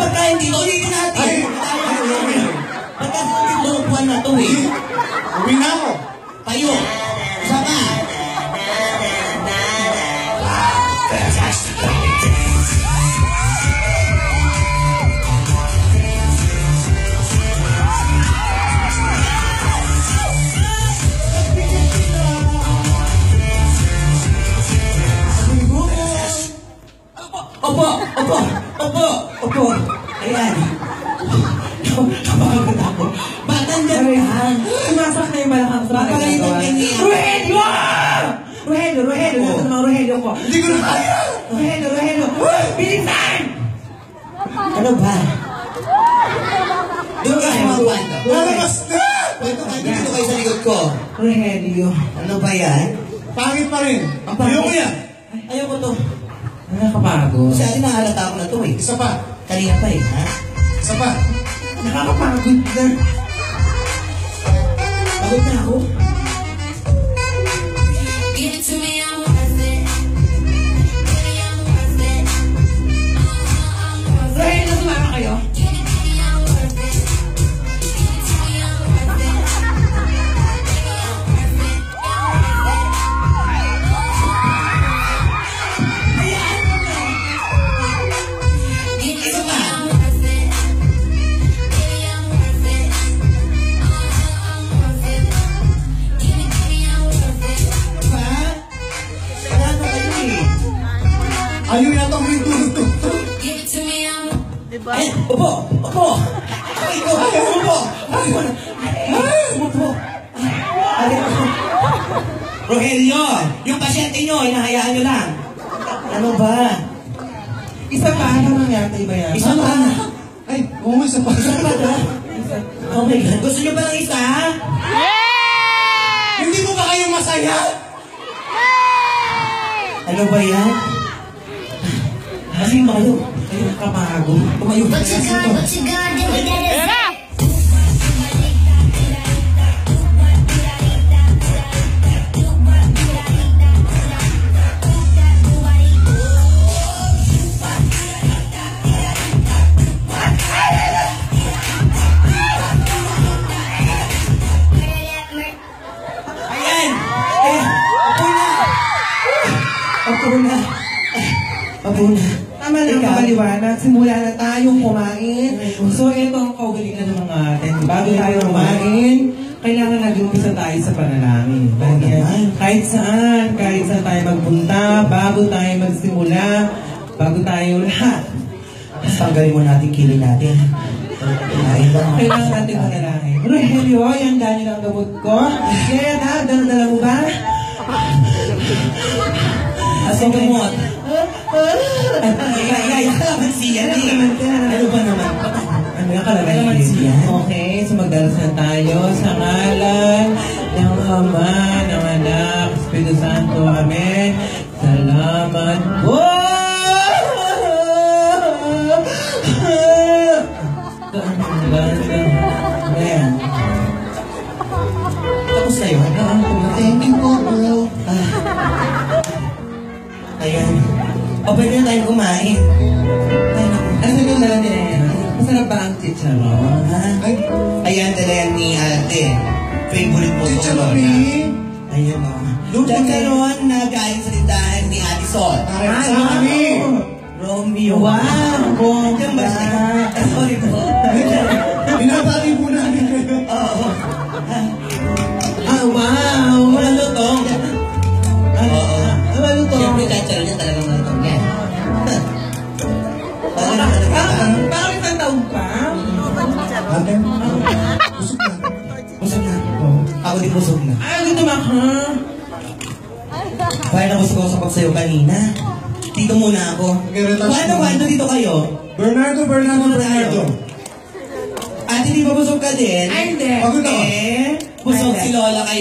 pagkain dito, ulitin natin. Pagkasabi buwan na to eh. Uwi na ako. Tayo. Isa pa. Opo. Ayan. Kapagod ako. Ba't andyan yan? Sumasak na yung malakang sa Baka kayo itong ganyan. Rogelio ko. Hindi ko na kaya. Rogelio. Bilisan! Ano ba? Doon ka sa mga kwento. Lalabas na! Kwento kayo dito kayo sa likod ko. Rogelio. Ano ba yan? Pangit pa rin. Ayoko yan. Ayoko to. Nakakapagod. Kasi ati nahalata ako na to eh. Isa pa. Kanina pa eh, ha? Isa pa. Nakakapagod na. Pagod na ako. Give it to me, I'm worth it. Baby, I'm worth it. I'm worth it. Rogelio, sumama kayo? Give it to me, I'm worth it. Give it to me, I'm worth it. Baby, I'm worth it. Give it to me, I'm worth it. Baby, I'm worth it. I'm worth it. Give it to me, I'm worth it. Pa? Wala na kayo eh. Ayaw na itong rinto. Give it to me, I'm Ay, upo! Ay, ko! Upo! Rogelio, yung pasyente nyo, hinahayaan nyo lang. Ano ba? Isa pa, ano nangyari ba yan? Isa pa? Ay, oo, isa pa. Isa pa ba? Oh my God, gusto nyo ba ng isa? Hindi mo ba kayo masaya? Ano ba yan? Kasi mayo. Ay, nakapagod. Tumayo ka What you got, what you got, give me that. Ayan! Upo na. Tama na ang kabaliwanag. Simula na tayong kumain. So, ito ang kaugalingan ng mga atin. Bago tayo kumain, kailangan nag-umpisa tayo sa panalangin. Kahit saan tayo magpunta, bago tayo magsimula, bago tayo lahat. Tanggalin mo natin kili natin. Kailangan natin manalangin. Rogelio, yan dahil ang gamot ko. Kaya na, dala-dala mo ba? Asong gamot. Ay, kalaman siya. Ano ba naman? Ano yung kalaman siya? Okay, so magdarasal tayo sa ngalan ng Ama, ng Anak, Espiritu Santo. Amen. Salamat po! Ayan. Tapos na yun. Thank you po, bro. Ayan. O, pwede na tayong kumain. Ano yung dala nila yan? Masarap ba ang chicharon? Ha? Ayan, dala yan ni ate. Favorite mo Si ito, Chalobi. Ayan o. Dagkaroon na galing sa tindahan ni Ate Sol. Para sa kami. Romeo. Wow! Bomba! Sorry po. Binabali po namin kayo. Oo. Ah, wow! Malutong. Oo. Malutong. Siyempre, kachala niya talagang malutong yan. Parang isang taon pa? Ate, busog na. Busog na. Ako din busog na. Ay, gutom ako. Kaya nabusog ako sa pagsayo kanina. Dito muna ako. Kwento dito kayo. Bernardo. Ate, di ba busog ka din? Ay, hindi. Pagod ako. Busog si Lola kayo.